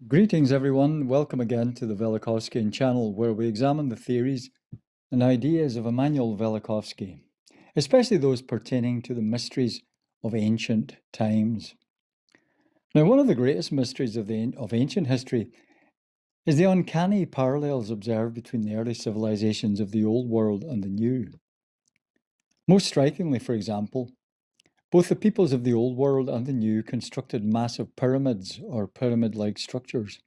Greetings, everyone. Welcome again to the Velikovsky channel, where we examine the theories and ideas of Immanuel Velikovsky, especially those pertaining to the mysteries of ancient times. Now, one of the greatest mysteries of ancient history is the uncanny parallels observed between the early civilizations of the Old World and the New. Most strikingly, for example, both the peoples of the Old World and the New constructed massive pyramids or pyramid-like structures.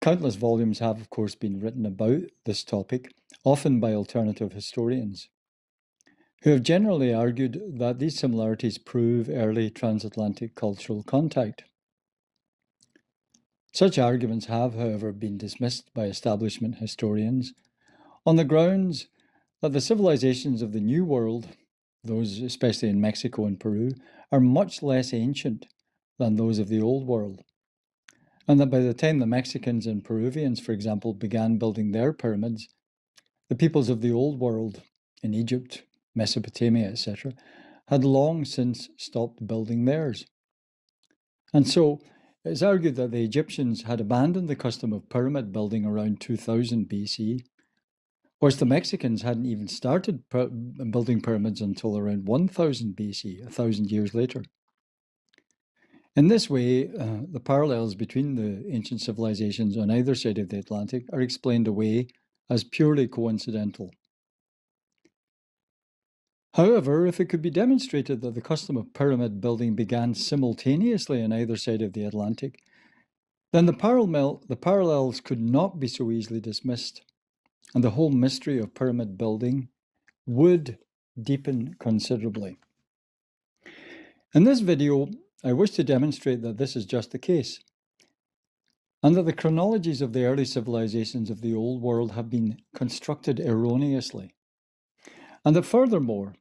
Countless volumes have, of course, been written about this topic, often by alternative historians, who have generally argued that these similarities prove early transatlantic cultural contact. Such arguments have, however, been dismissed by establishment historians on the grounds that the civilizations of the New World, those especially in Mexico and Peru, are much less ancient than those of the Old World, and that by the time the Mexicans and Peruvians, for example, began building their pyramids, the peoples of the Old World in Egypt, Mesopotamia, etc., had long since stopped building theirs. And so it's argued that the Egyptians had abandoned the custom of pyramid building around 2000 BC, whereas the Mexicans hadn't even started building pyramids until around 1000 BC, 1,000 years later. In this way, the parallels between the ancient civilizations on either side of the Atlantic are explained away as purely coincidental. However, if it could be demonstrated that the custom of pyramid building began simultaneously on either side of the Atlantic, then the parallels could not be so easily dismissed, and the whole mystery of pyramid building would deepen considerably. In this video, I wish to demonstrate that this is just the case, and that the chronologies of the early civilizations of the Old World have been constructed erroneously, and that furthermore,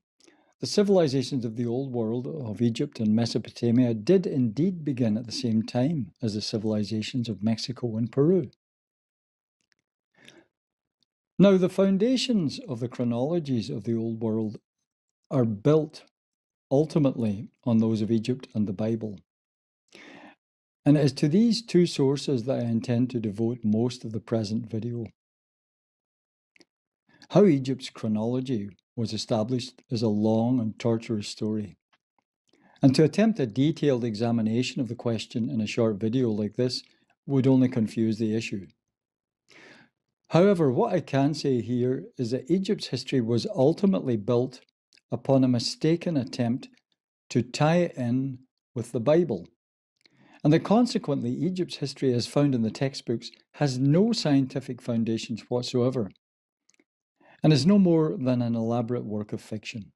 the civilizations of the Old World of Egypt and Mesopotamia did indeed begin at the same time as the civilizations of Mexico and Peru. Now, the foundations of the chronologies of the Old World are built ultimately on those of Egypt and the Bible. And it is to these two sources that I intend to devote most of the present video. How Egypt's chronology was established is a long and tortuous story. And to attempt a detailed examination of the question in a short video like this would only confuse the issue. However, what I can say here is that Egypt's history was ultimately built upon a mistaken attempt to tie it in with the Bible, and that consequently Egypt's history as found in the textbooks has no scientific foundations whatsoever, and is no more than an elaborate work of fiction.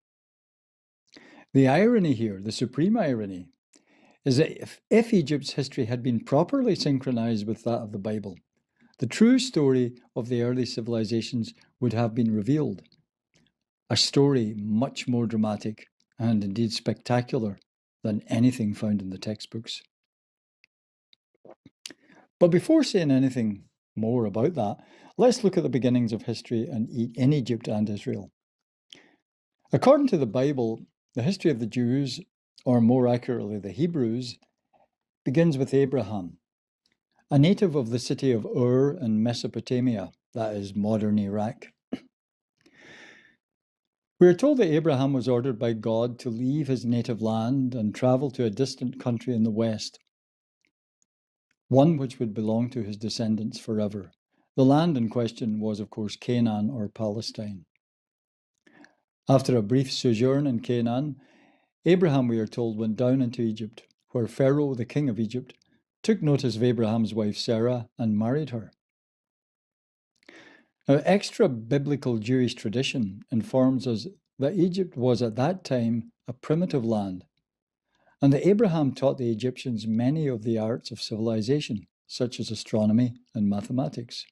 The irony here, the supreme irony, is that if Egypt's history had been properly synchronized with that of the Bible, the true story of the early civilizations would have been revealed. A story much more dramatic and indeed spectacular than anything found in the textbooks. But before saying anything more about that, let's look at the beginnings of history in Egypt and Israel. According to the Bible, the history of the Jews, or more accurately the Hebrews, begins with Abraham, a native of the city of Ur in Mesopotamia, that is modern Iraq. We are told that Abraham was ordered by God to leave his native land and travel to a distant country in the west, one which would belong to his descendants forever. The land in question was, of course, Canaan or Palestine. After a brief sojourn in Canaan, Abraham, we are told, went down into Egypt, where Pharaoh, the king of Egypt, took notice of Abraham's wife Sarah and married her. Now, extra biblical Jewish tradition informs us that Egypt was at that time a primitive land, and that Abraham taught the Egyptians many of the arts of civilization, such as astronomy and mathematics.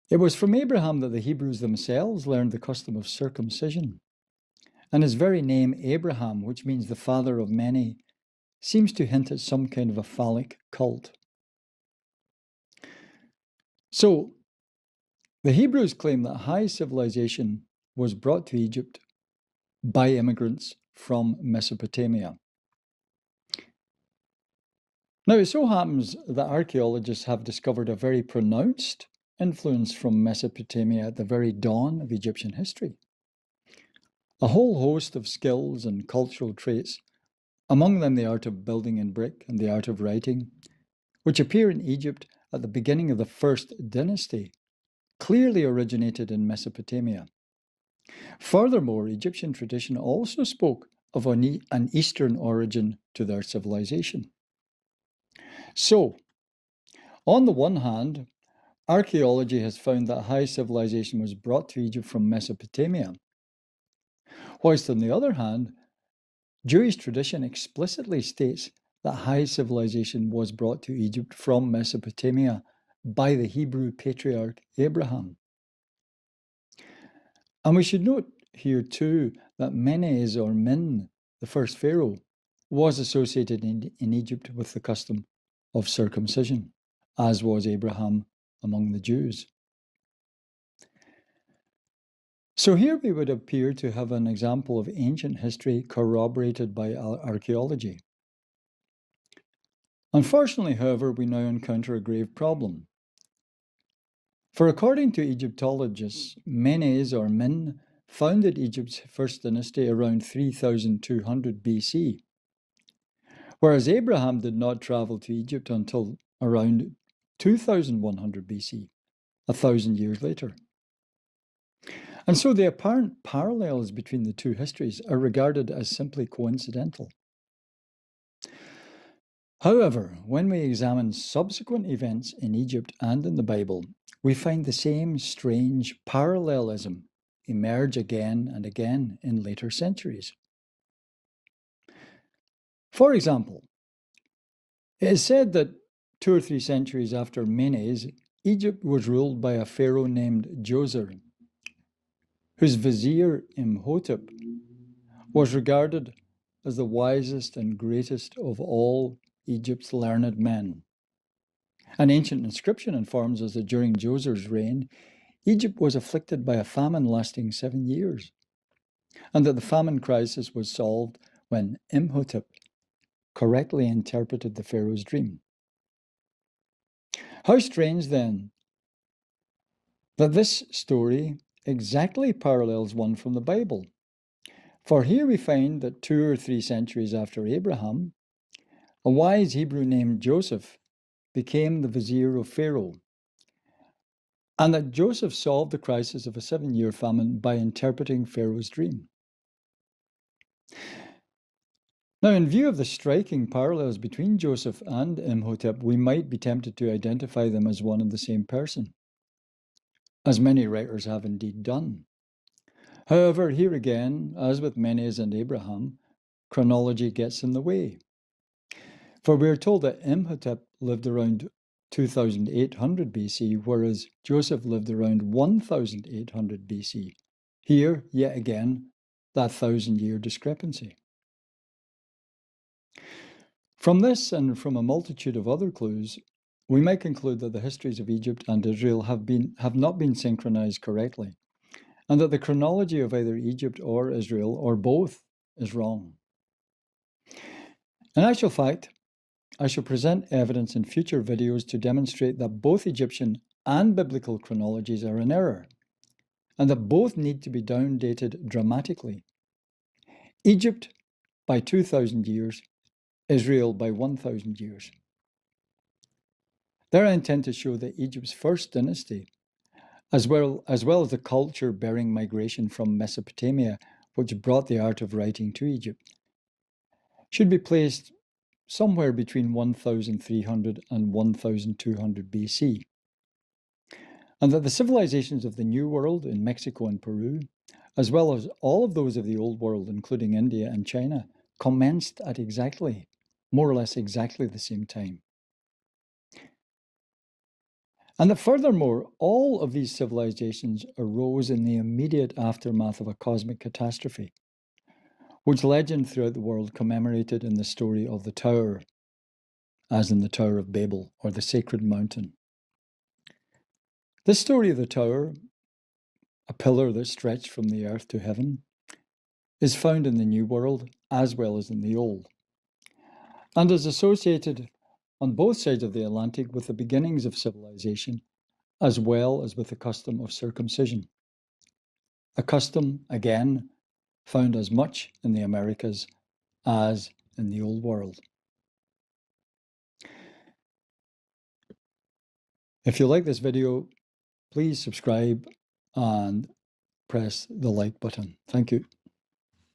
It was from Abraham that the Hebrews themselves learned the custom of circumcision, and his very name, Abraham, which means the father of many, seems to hint at some kind of a phallic cult. So, the Hebrews claim that high civilization was brought to Egypt by immigrants from Mesopotamia. Now, it so happens that archaeologists have discovered a very pronounced influence from Mesopotamia at the very dawn of Egyptian history. A whole host of skills and cultural traits, among them the art of building in brick and the art of writing, which appear in Egypt at the beginning of the first dynasty, clearly originated in Mesopotamia. Furthermore, Egyptian tradition also spoke of an Eastern origin to their civilization. So, on the one hand, archaeology has found that high civilization was brought to Egypt from Mesopotamia, whilst on the other hand, Jewish tradition explicitly states that high civilization was brought to Egypt from Mesopotamia by the Hebrew patriarch Abraham. And we should note here too that Menes or Min, the first pharaoh, was associated in Egypt with the custom of circumcision, as was Abraham among the Jews. So here we would appear to have an example of ancient history corroborated by archaeology. Unfortunately, however, we now encounter a grave problem. For according to Egyptologists, Menes or Min founded Egypt's first dynasty around 3200 BC, whereas Abraham did not travel to Egypt until around 2100 BC, 1,000 years later. And so the apparent parallels between the two histories are regarded as simply coincidental. However, when we examine subsequent events in Egypt and in the Bible, we find the same strange parallelism emerge again and again in later centuries. For example, it is said that 2 or 3 centuries after Menes, Egypt was ruled by a pharaoh named Djoser, whose vizier Imhotep was regarded as the wisest and greatest of all Egypt's learned men. An ancient inscription informs us that during Djoser's reign, Egypt was afflicted by a famine lasting 7 years, and that the famine crisis was solved when Imhotep correctly interpreted the pharaoh's dream. How strange, then, that this story exactly parallels one from the Bible. For here we find that 2 or 3 centuries after Abraham, a wise Hebrew named Joseph became the vizier of Pharaoh, and that Joseph solved the crisis of a 7-year famine by interpreting Pharaoh's dream. Now, in view of the striking parallels between Joseph and Imhotep, we might be tempted to identify them as one and the same person, as many writers have indeed done. However, here again, as with Menes and Abraham, chronology gets in the way. For we are told that Imhotep lived around 2800 BC, whereas Joseph lived around 1800 BC. Here, yet again, that 1,000-year discrepancy. From this and from a multitude of other clues, we might conclude that the histories of Egypt and Israel have not been synchronized correctly, and that the chronology of either Egypt or Israel, or both, is wrong. In actual fact, I shall present evidence in future videos to demonstrate that both Egyptian and biblical chronologies are in error, and that both need to be downdated dramatically. Egypt by 2,000 years, Israel by 1,000 years. There I intend to show that Egypt's first dynasty, as well as the culture-bearing migration from Mesopotamia, which brought the art of writing to Egypt, should be placed somewhere between 1,300 and 1,200 BC, and that the civilizations of the New World in Mexico and Peru, as well as all of those of the Old World, including India and China, commenced at more or less exactly the same time. And that furthermore, all of these civilizations arose in the immediate aftermath of a cosmic catastrophe, which legend throughout the world commemorated in the story of the Tower, as in the Tower of Babel or the Sacred Mountain. This story of the Tower, a pillar that stretched from the earth to heaven, is found in the New World as well as in the Old, and is associated on both sides of the Atlantic with the beginnings of civilization, as well as with the custom of circumcision. A custom, again, found as much in the Americas as in the Old World. If you like this video, please subscribe and press the like button. Thank you.